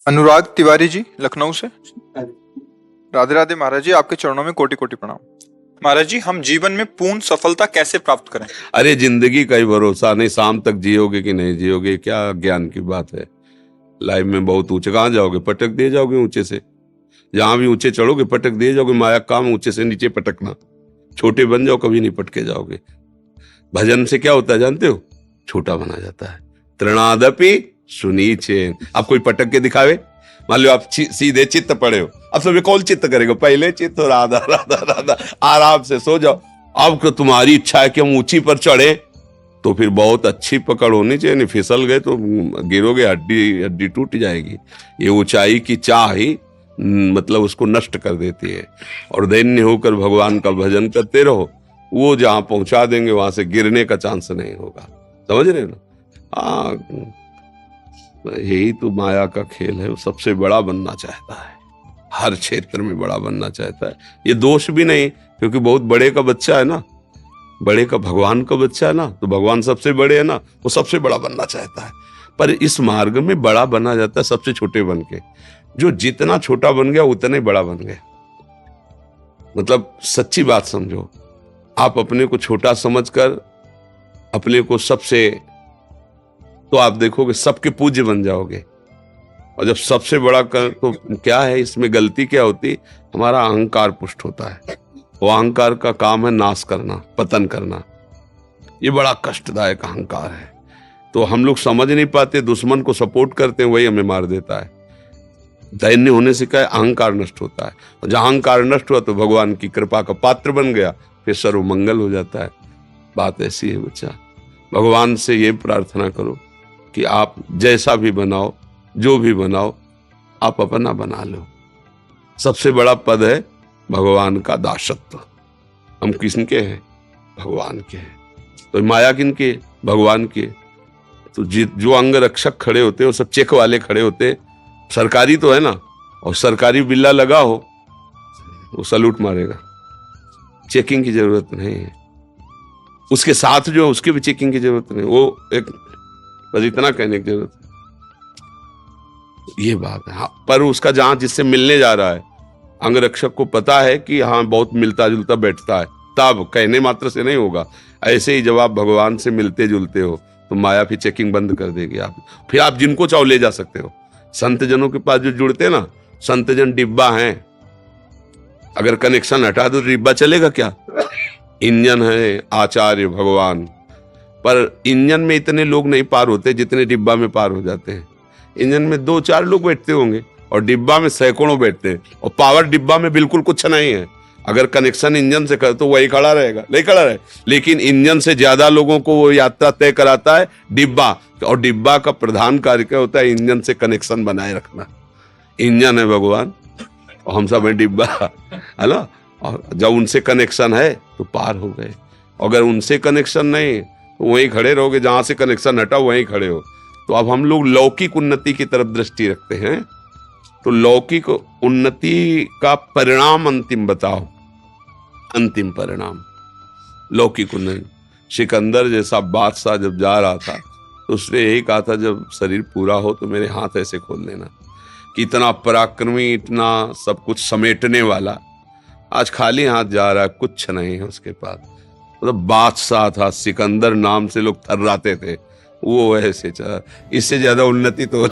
अनुराग तिवारी जी लखनऊ से। राधे राधे महाराज जी, आपके चरणों में कोटि कोटि प्रणाम। महाराज जी, हम जीवन में पूर्ण सफलता कैसे प्राप्त करें? अरे जिंदगी का ही भरोसा नहीं, शाम तक जियोगे कि नहीं जियोगे, क्या ज्ञान की बात है। लाइफ में बहुत ऊंचे कहाँ जाओगे, पटक दिए जाओगे ऊंचे से। जहां भी ऊंचे चढ़ोगे पटक दिए जाओगे। माया काम ऊंचे से नीचे पटकना। छोटे बन जाओ, कभी नहीं पटके जाओगे। भजन से क्या होता है जानते हो? छोटा बना जाता है। तृणादपि सुनीचेन। आप कोई पटक के दिखावे, मान लो आप सीधे चित्त पड़े हो, अब सब कौन चित्त करेगा? पहले चित्त हो राधा राधा राधा, आराम से सो जाओ। अब तो तुम्हारी इच्छा है कि हम ऊंची पर चढ़े, तो फिर बहुत अच्छी पकड़ होनी चाहिए, नहीं फिसल गए तो गिरोगे, हड्डी हड्डी टूट जाएगी। ये ऊंचाई की चाह ही मतलब उसको नष्ट कर देती है। और दैन्य होकर भगवान का भजन करते रहो, वो जहां पहुंचा देंगे वहां से गिरने का चांस नहीं होगा। समझ रहे हो ना? हाँ, यही तो माया का खेल है। वो सबसे बड़ा बनना चाहता है, हर क्षेत्र में बड़ा बनना चाहता है। ये दोष भी नहीं, क्योंकि बहुत बड़े का बच्चा है ना, बड़े का भगवान का बच्चा है ना, तो भगवान सबसे बड़े है ना, वो सबसे बड़ा बनना चाहता है। पर इस मार्ग में बड़ा बना जाता है सबसे छोटे बन के। जो जितना छोटा बन गया उतना ही बड़ा बन गया। मतलब सच्ची बात समझो, आप अपने को छोटा समझकर अपने को सबसे, तो आप देखोगे सबके पूज्य बन जाओगे। और जब सबसे बड़ा कर तो क्या है, इसमें गलती क्या होती? हमारा अहंकार पुष्ट होता है। वो अहंकार का काम है नाश करना, पतन करना। ये बड़ा कष्टदायक अहंकार है। तो हम लोग समझ नहीं पाते, दुश्मन को सपोर्ट करते हैं, वही हमें मार देता है। दैन्य होने से क्या है, अहंकार नष्ट होता है। और जहां अहंकार नष्ट हुआ तो भगवान की कृपा का पात्र बन गया, फिर सर्व मंगल हो जाता है। बात ऐसी है बच्चा। भगवान से ये प्रार्थना करो कि आप जैसा भी बनाओ, जो भी बनाओ, आप अपना बना लो। सबसे बड़ा पद है भगवान का दासत्व। हम किसके हैं? भगवान के हैं। तो माया किनके? भगवान के। तो जो अंग रक्षक खड़े होते हैं वो सब चेक वाले खड़े होते हैं। सरकारी तो है ना, और सरकारी बिल्ला लगा हो वो सलूट मारेगा। चेकिंग की जरूरत नहीं है। उसके साथ जो, उसके भी चेकिंग की जरूरत नहीं। वो एक बस इतना कहने की जरूरत है। ये बात है। हाँ, पर उसका जहां जिससे मिलने जा रहा है, अंगरक्षक को पता है कि हाँ बहुत मिलता जुलता बैठता है, तब कहने मात्र से नहीं होगा। ऐसे ही जब आप भगवान से मिलते जुलते हो तो माया फिर चेकिंग बंद कर देगी। आप फिर आप जिनको चाहो ले जा सकते हो। संत जनों के पास जो जुड़ते हैं ना, संत जन डिब्बा हैं, अगर कनेक्शन हटा दो तो डिब्बा चलेगा क्या? इंजन है आचार्य भगवान, पर इंजन में इतने लोग नहीं पार होते जितने डिब्बा में पार हो जाते हैं। इंजन में 2-4 लोग बैठते होंगे और डिब्बा में सैकड़ों बैठते हैं। और पावर डिब्बा में बिल्कुल कुछ नहीं है। अगर कनेक्शन इंजन से कर तो वही खड़ा रहेगा, नहीं खड़ा रहे। लेकिन इंजन से ज्यादा लोगों को वो यात्रा तय कराता है डिब्बा। और डिब्बा का प्रधान कार्य क्या होता है? इंजन से कनेक्शन बनाए रखना। इंजन है भगवान और हम सब है डिब्बा, है ना। और जब उनसे कनेक्शन है तो पार हो गए। अगर उनसे कनेक्शन नहीं तो वहीं खड़े रहोगे, जहां से कनेक्शन हटा वहीं खड़े हो। तो अब हम लोग लौकिक उन्नति की तरफ दृष्टि रखते हैं। तो लौकिक उन्नति का परिणाम अंतिम बताओ। अंतिम परिणाम लौकिक उन्नति। सिकंदर जैसा बादशाह जब जा रहा था तो उसने यही कहा था, जब शरीर पूरा हो तो मेरे हाथ ऐसे खोल देना। कि इतना पराक्रमी, इतना सब कुछ समेटने वाला, आज खाली हाथ जा रहा है, कुछ नहीं है उसके पास। मतलब बादशाह था, सिकंदर नाम से लोग थर्राते थे, वो ऐसे चला। इससे ज्यादा उन्नति तो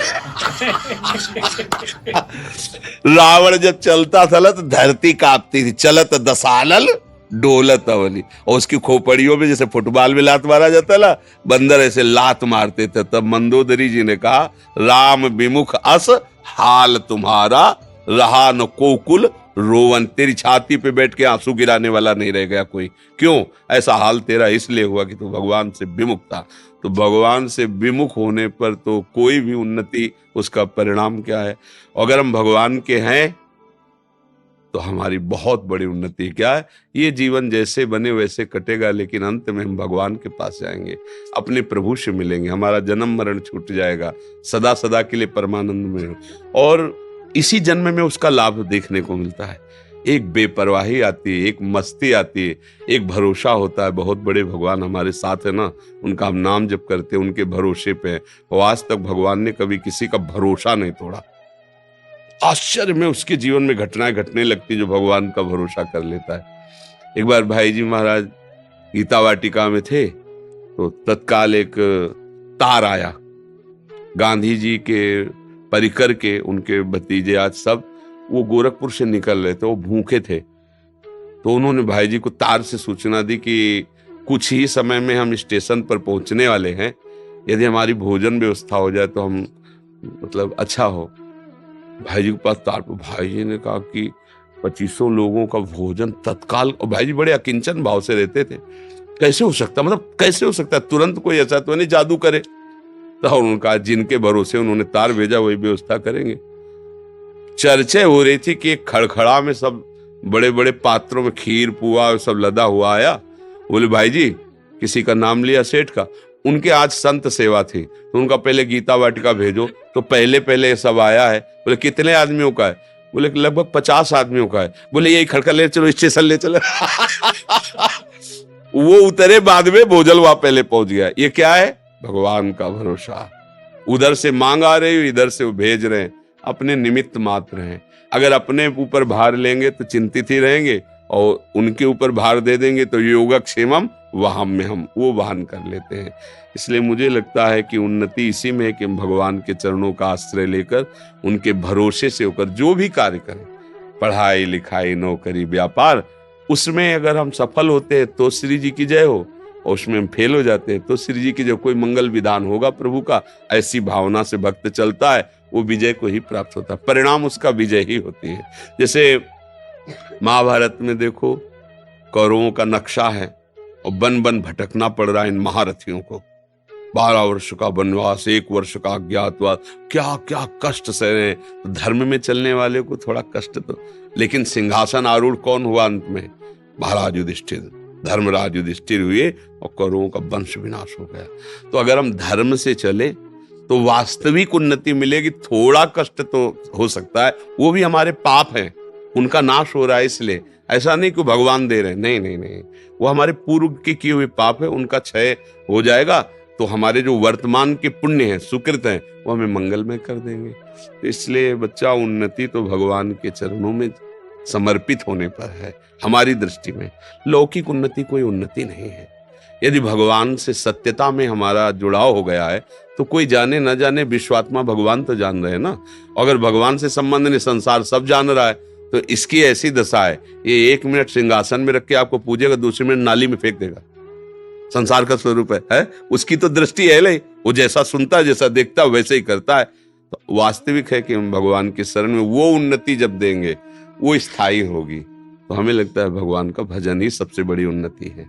रावण जब चलता था तो धरती कांपती थी। चलत दसानल डोलत अवली। और उसकी खोपड़ियों में जैसे फुटबॉल में लात मारा जाता ना, बंदर ऐसे लात मारते थे। तब मंदोदरी जी ने कहा, राम विमुख अस हाल तुम्हारा, रहा न कोकुल रोवन। तेरी छाती पे बैठ के आंसू गिराने वाला नहीं रह गया कोई। क्यों ऐसा हाल तेरा? इसलिए हुआ कि तू भगवान से विमुख था। तो भगवान से विमुख होने पर तो कोई भी उन्नति, उसका परिणाम क्या है? अगर हम भगवान के हैं तो हमारी बहुत बड़ी उन्नति क्या है? ये जीवन जैसे बने वैसे कटेगा, लेकिन अंत में हम भगवान के पास जाएंगे, अपने प्रभु से मिलेंगे, हमारा जन्म मरण छूट जाएगा, सदा सदा के लिए परमानंद में। और इसी जन्म में उसका लाभ देखने को मिलता है। एक बेपरवाही आती है, एक मस्ती आती है, एक भरोसा होता है। बहुत बड़े भगवान हमारे साथ है ना, उनका हम नाम जप करते हैं, उनके भरोसे पे हैं। और आज तक भगवान ने कभी किसी का भरोसा नहीं तोड़ा। आश्चर्य में उसके जीवन में घटनाएं घटने लगती जो भगवान का भरोसा कर लेता है। एक बार भाई जी महाराज गीता वाटिका में थे तो तत्काल एक तार आया, गांधी जी के परिकर के उनके भतीजे आज सब वो गोरखपुर से निकल रहे थे, वो भूखे थे। तो उन्होंने भाई जी को तार से सूचना दी कि कुछ ही समय में हम स्टेशन पर पहुंचने वाले हैं, यदि हमारी भोजन व्यवस्था हो जाए तो हम मतलब अच्छा हो। भाई जी के पास तार पर भाई जी ने कहा कि 2500 लोगों का भोजन तत्काल, और भाई जी बड़े अकिंचन भाव से रहते थे, कैसे हो सकता, मतलब कैसे हो सकता है, तुरंत कोई ऐसा तो नहीं जादू करे। तो उन्होंने कहा जिनके भरोसे उन्होंने तार भेजा वही व्यवस्था करेंगे। चर्चा हो रही थी कि एक खड़खड़ा में सब बड़े बड़े पात्रों में खीर पुआ सब लदा हुआ आया। बोले भाई जी किसी का नाम लिया सेठ का, उनके आज संत सेवा थी तो उनका पहले गीता वाटिका भेजो, तो पहले पहले सब आया है। बोले कितने आदमियों का है? बोले लगभग 50 आदमियों का है। बोले यही खड़खड़ ले चलो, स्टेशन ले चलो। वो उतरे बाद में भोजल वहां पहले पहुंच गया। ये क्या है? भगवान का भरोसा। उधर से मांग आ रही हो, इधर से वो भेज रहे हैं, अपने निमित्त मात्र हैं। अगर अपने ऊपर भार लेंगे तो चिंतित ही रहेंगे, और उनके ऊपर भार दे देंगे तो योगक्षेमम वहां में हम वो वहन कर लेते हैं। इसलिए मुझे लगता है कि उन्नति इसी में है कि हम भगवान के चरणों का आश्रय लेकर उनके भरोसे से होकर जो भी कार्य करें, पढ़ाई लिखाई नौकरी व्यापार, उसमें अगर हम सफल होते हैं तो श्री जी की जय हो, और उसमें हम फेल हो जाते हैं तो श्री जी की जो कोई मंगल विधान होगा प्रभु का, ऐसी भावना से भक्त चलता है वो विजय को ही प्राप्त होता है, परिणाम उसका विजय ही होती है। जैसे महाभारत में देखो कौरवों का नक्शा है और बन बन भटकना पड़ रहा है इन महारथियों को। 12 वर्ष का वनवास, 1 वर्ष का अज्ञातवास, क्या क्या कष्ट सह रहे हैं। धर्म में चलने वाले को थोड़ा कष्ट तो, लेकिन सिंहासन आरूढ़ कौन हुआ अंत में? महाराज युधिष्ठिर, धर्मराज युधिष्ठिर हुए और कौरवों का वंश विनाश हो गया। तो अगर हम धर्म से चले तो वास्तविक उन्नति मिलेगी। थोड़ा कष्ट तो हो सकता है, वो भी हमारे पाप हैं, उनका नाश हो रहा है, इसलिए ऐसा नहीं कि भगवान दे रहे हैं, नहीं नहीं नहीं, वो हमारे पूर्व के किए हुए पाप है, उनका क्षय हो जाएगा तो हमारे जो वर्तमान के पुण्य हैं, सुकृत हैं, वो हमें मंगलमय कर देंगे। तो इसलिए बच्चा उन्नति तो भगवान के चरणों में समर्पित होने पर है। हमारी दृष्टि में लौकिक उन्नति कोई उन्नति नहीं है। यदि भगवान से सत्यता में हमारा जुड़ाव हो गया है तो कोई जाने न जाने विश्वात्मा भगवान तो जान रहे हैं ना। अगर भगवान से संबंध नहीं, संसार सब जान रहा है, तो इसकी ऐसी दशा है, ये 1 मिनट सिंहासन में रख के आपको पूजेगा, दूसरे मिनट नाली में फेंक देगा। संसार का स्वरूप है? उसकी तो दृष्टि है नहीं, वो जैसा सुनता है जैसा देखता है वैसे ही करता है। तो वास्तविक है कि हम भगवान के शरण में वो उन्नति जब देंगे वो स्थायी होगी। तो हमें लगता है भगवान का भजन ही सबसे बड़ी उन्नति है।